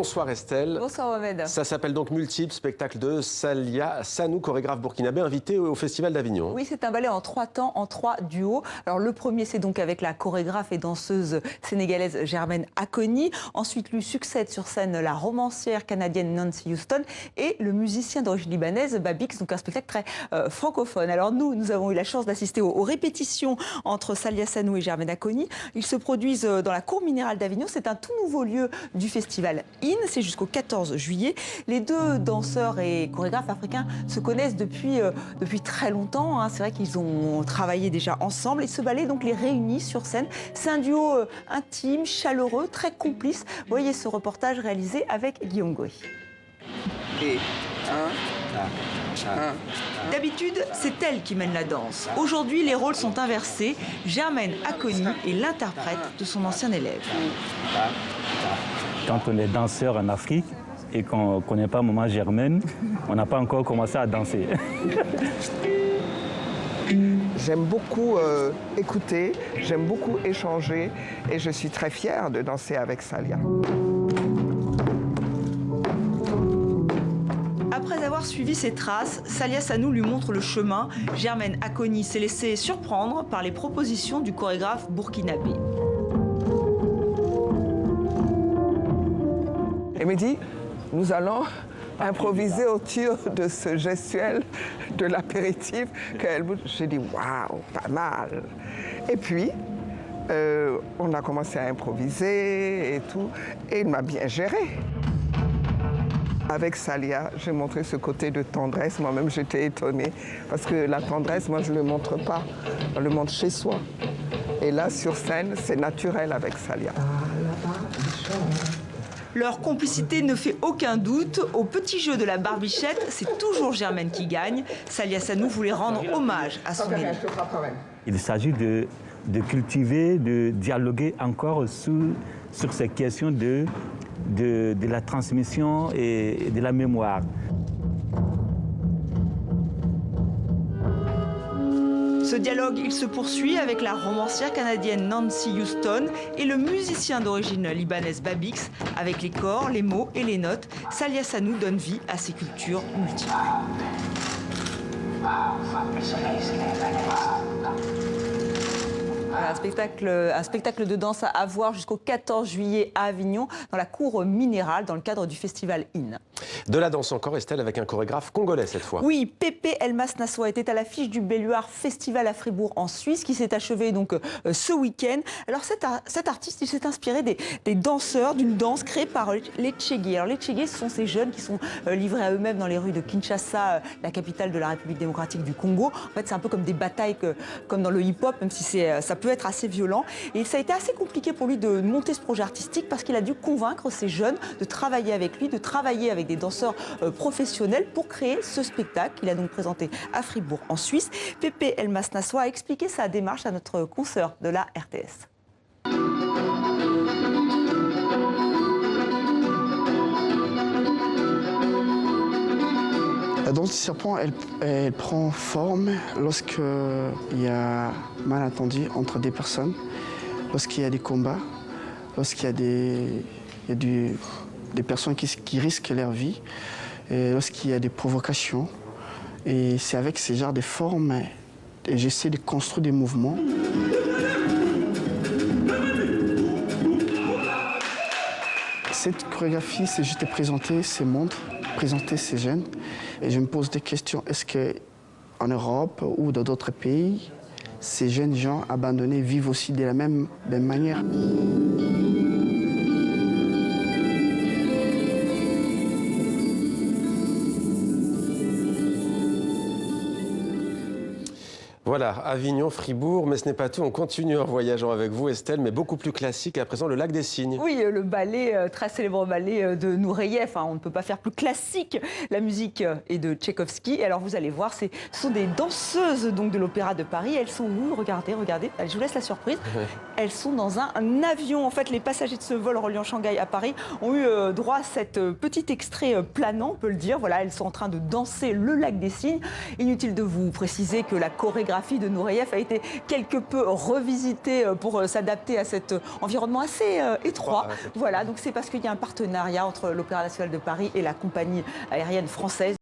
Bonsoir Estelle. Bonsoir Mohamed. Ça s'appelle donc Multiple, spectacle de Salia Sanou, chorégraphe burkinabé, invité au Festival d'Avignon. Oui, c'est un ballet en 3 temps, en 3 duos. Alors le premier, c'est donc avec la chorégraphe et danseuse sénégalaise Germaine Acogny. Ensuite, lui succède sur scène la romancière canadienne Nancy Houston et le musicien d'origine libanaise Babix, donc un spectacle très francophone. Alors nous avons eu la chance d'assister aux répétitions entre Salia Sanou et Germaine Acogny. Ils se produisent dans la cour minérale d'Avignon. C'est un tout nouveau lieu du festival IN. C'est jusqu'au 14 juillet. Les deux danseurs et chorégraphes africains se connaissent depuis très longtemps. C'est vrai qu'ils ont travaillé déjà ensemble. Et ce ballet donc les réunit sur scène. C'est un duo intime, chaleureux, très complice. Voyez ce reportage réalisé avec Guillaume Gouy. D'habitude, c'est elle qui mène la danse. Aujourd'hui, les rôles sont inversés. Germaine Acogny est l'interprète de son ancien élève. Quand on est danseur en Afrique et qu'on ne connaît pas maman Germaine, on n'a pas encore commencé à danser. J'aime beaucoup écouter, j'aime beaucoup échanger et je suis très fière de danser avec Salia. Après avoir suivi ses traces, Salia Sanou lui montre le chemin. Germaine Acogny s'est laissée surprendre par les propositions du chorégraphe burkinabé. Elle me dit, nous allons improviser autour de ce gestuel de l'apéritif. J'ai dit, waouh, pas mal. Et puis, on a commencé à improviser et tout, et il m'a bien géré. Avec Salia, j'ai montré ce côté de tendresse. Moi-même, j'étais étonnée. Parce que la tendresse, moi, je ne le montre pas. On le montre chez soi. Et là, sur scène, c'est naturel avec Salia. Leur complicité ne fait aucun doute. Au petit jeu de la barbichette, c'est toujours Germaine qui gagne. Salia Sanou voulait rendre hommage à son élève. Il s'agit de cultiver, de dialoguer encore sur ces questions de la transmission et de la mémoire. Ce dialogue, il se poursuit avec la romancière canadienne Nancy Houston et le musicien d'origine libanaise Babix. Avec les corps, les mots et les notes, Salia Sanou donne vie à ces cultures multiples. Un spectacle de danse à voir jusqu'au 14 juillet à Avignon, dans la cour minérale, dans le cadre du festival IN. De la danse encore, Estelle, avec un chorégraphe congolais cette fois. Oui, Pépé Elmas Nassoa était à l'affiche du Belluard Festival à Fribourg en Suisse, qui s'est achevé donc ce week-end. Alors cet artiste, il s'est inspiré des danseurs, d'une danse créée par les Tchégués. Alors les Tchégués, ce sont ces jeunes qui sont livrés à eux-mêmes dans les rues de Kinshasa, la capitale de la République démocratique du Congo. En fait, c'est un peu comme des batailles comme dans le hip-hop, même si ça peut être assez violent. Et ça a été assez compliqué pour lui de monter ce projet artistique parce qu'il a dû convaincre ces jeunes de travailler avec lui, de travailler avec des danseurs professionnels pour créer ce spectacle qu'il a donc présenté à Fribourg en Suisse. Pépé Elmas Nassoa a expliqué sa démarche à notre consoeur de la RTS. La danse du serpent, elle prend forme lorsqu'il y a malentendu entre des personnes, lorsqu'il y a des combats, lorsqu'il y a des personnes qui risquent leur vie, et lorsqu'il y a des provocations. Et c'est avec ce genre de formes que j'essaie de construire des mouvements. Cette chorégraphie, c'est juste de présenter ces mondes, présenter ces jeunes. Et je me pose des questions. Est-ce qu'en Europe ou dans d'autres pays, ces jeunes gens abandonnés vivent aussi de la même manière? Voilà, Avignon, Fribourg, mais ce n'est pas tout. On continue en voyageant avec vous, Estelle, mais beaucoup plus classique. À présent, le Lac des Cygnes. Oui, le ballet, très célèbre ballet de Nureyev. On ne peut pas faire plus classique. La musique est de Tchaïkovski. Et alors, vous allez voir, ce sont des danseuses donc, de l'Opéra de Paris. Elles sont où? Regardez. Je vous laisse la surprise. Elles sont dans un avion. En fait, les passagers de ce vol reliant Shanghai à Paris ont eu droit à cet petit extrait planant, on peut le dire. Voilà, elles sont en train de danser le Lac des Cygnes. Inutile de vous préciser que la chorégraphie chorégraphie de Nureyev a été quelque peu revisitée pour s'adapter à cet environnement assez étroit. Voilà, donc c'est parce qu'il y a un partenariat entre l'Opéra national de Paris et la compagnie aérienne française.